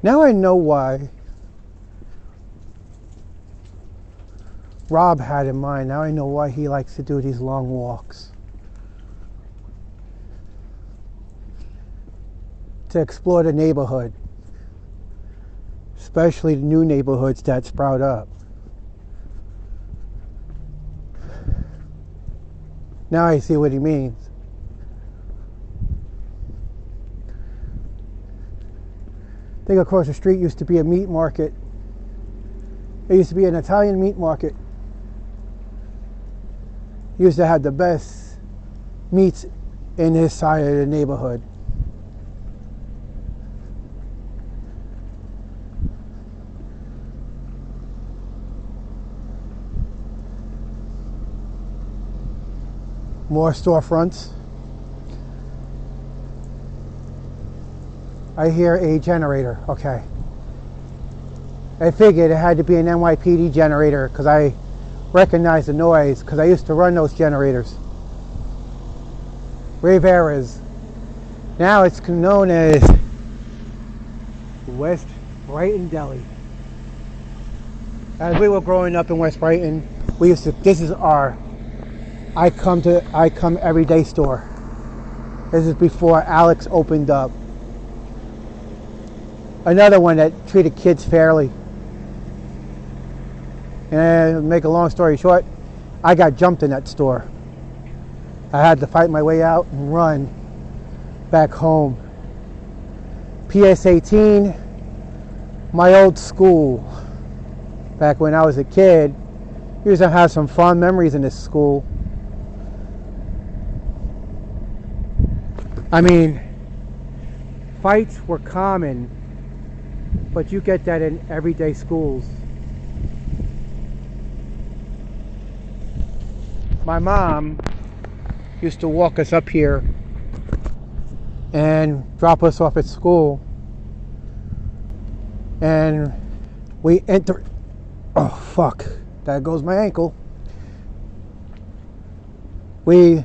Now I know why Rob had in mind. Now I know why he likes to do these long walks. To explore the neighborhood. Especially the new neighborhoods that sprout up. Now I see what he means. I think across the street used to be a meat market. There used to be an Italian meat market. Used to have the best meats in this side of the neighborhood. More storefronts. I hear a generator. Okay. I figured it had to be an NYPD generator because I recognize the noise because I used to run those generators. Rivera's. Now it's known as West Brighton Deli. As we were growing up in West Brighton, we used to. This is our I come everyday store. This is before Alex opened up. Another one that treated kids fairly. And to make a long story short, I got jumped in that store. I had to fight my way out and run back home. PS 18, my old school. Back when I was a kid, used to have some fond memories in this school. I mean, fights were common, but you get that in everyday schools. My mom used to walk us up here and drop us off at school. And we enter. Oh, fuck. There goes my ankle. We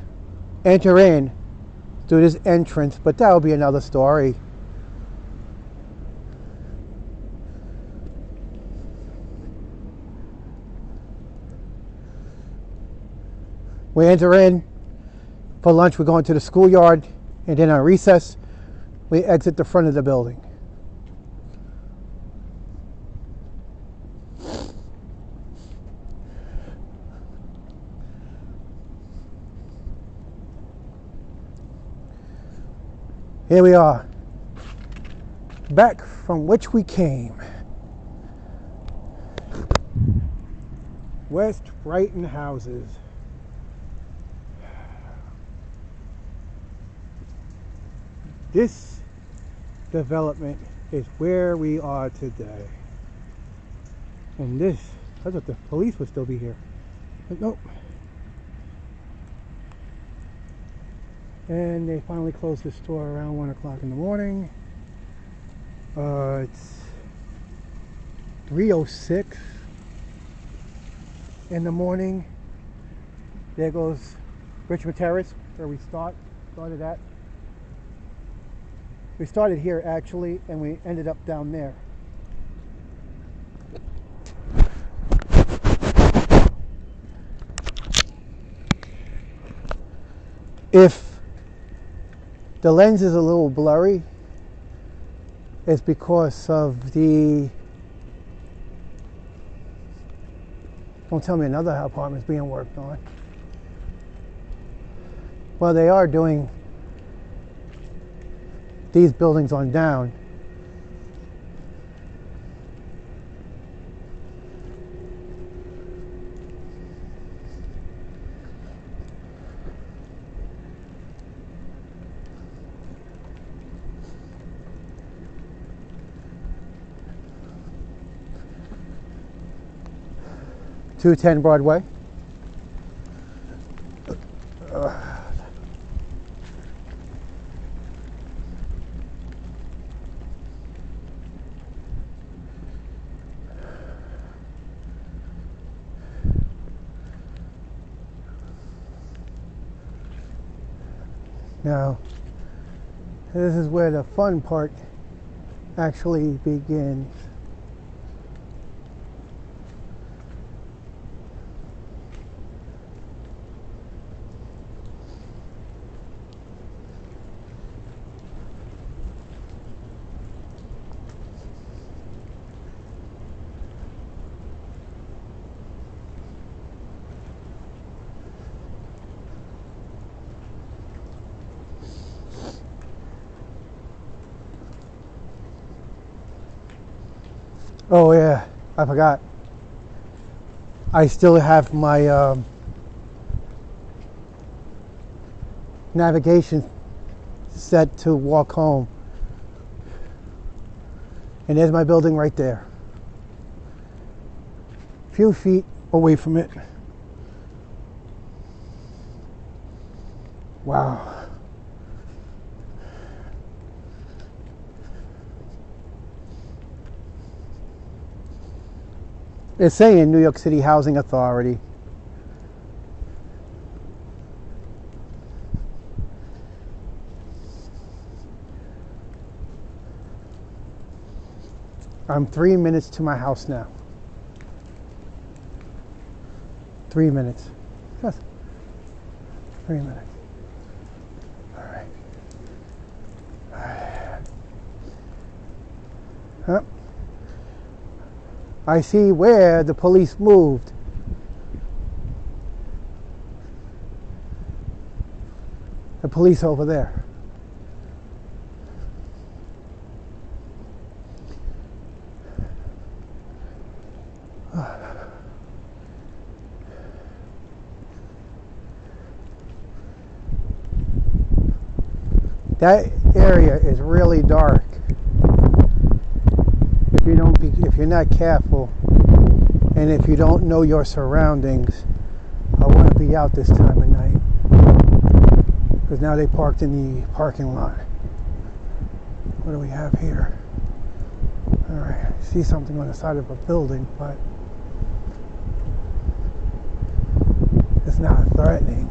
enter in through this entrance, but that'll be another story. We enter in. For lunch, we're going to the schoolyard, and then on recess, we exit the front of the building. Here we are, back from which we came. West Brighton houses. This development is where we are today. And this, I thought the police would still be here, but nope. And they finally closed the store around 1 o'clock in the morning. It's 3:06 in the morning. There goes Richmond Terrace, where we started at. We started here actually, and we ended up down there. If the lens is a little blurry, it's because of the... Don't tell me another apartment's being worked on. Well, they are doing these buildings on down. 210 Broadway. Now, this is where the fun part actually begins. Oh yeah, I forgot. I still have my navigation set to walk home. And there's my building right there. A few feet away from it. Wow. It's saying New York City Housing Authority. I'm 3 minutes to my house now. 3 minutes. Yes. 3 minutes. All right. All right. Huh? I see where the police moved. The police over there. That area is really dark. If you're not careful, and if you don't know your surroundings, I wouldn't be out this time of night. Because now they parked in the parking lot. What do we have here? All right, I see something on the side of a building, but it's not threatening.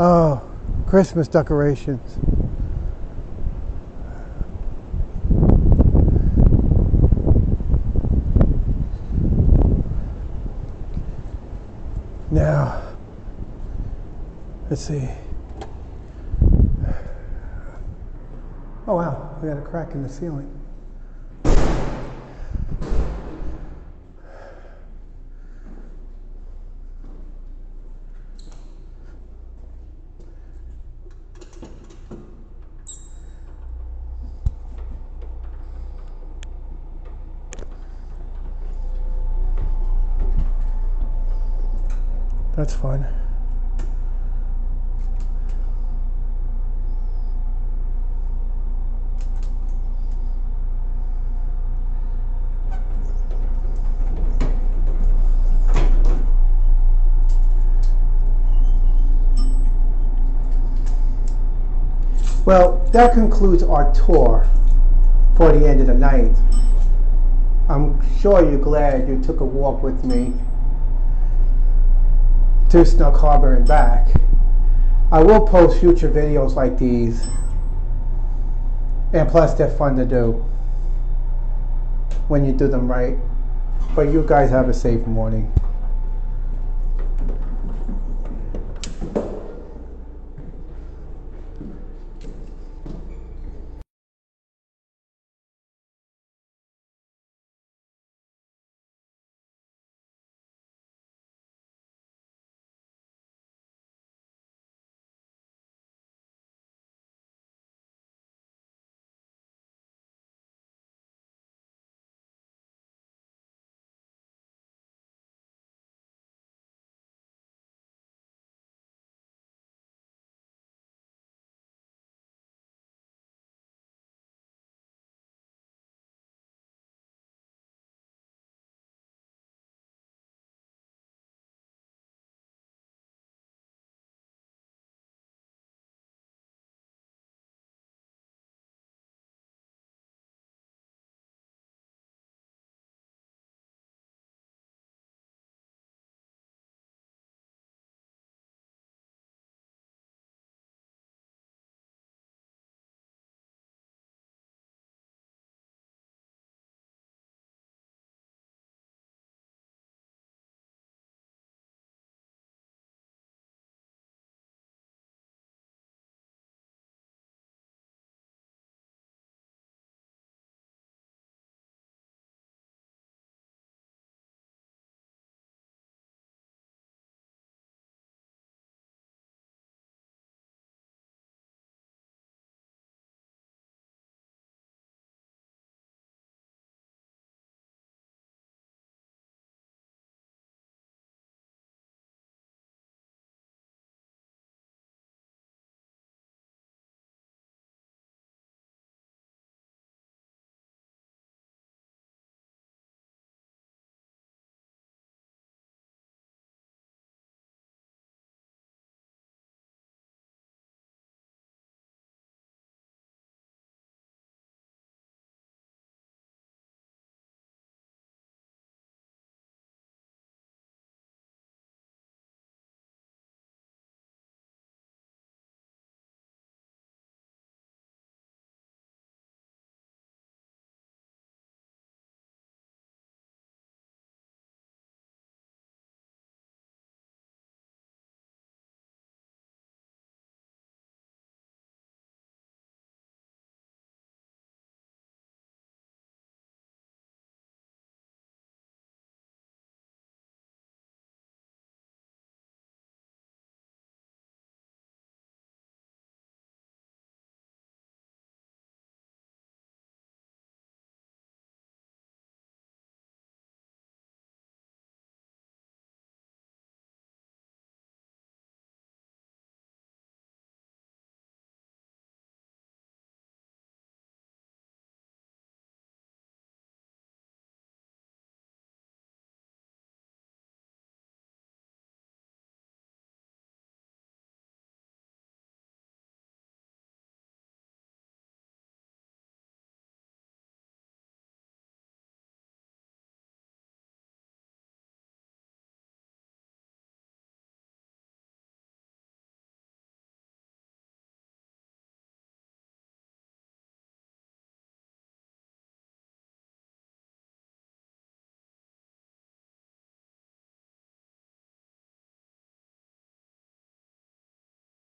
Oh, Christmas decorations. Now, let's see. Oh wow, we got a crack in the ceiling. That's fun. Well, that concludes our tour for the end of the night. I'm sure you're glad you took a walk with me to Snug Harbor and back. I will post future videos like these, and plus they're fun to do when you do them right. But you guys have a safe morning.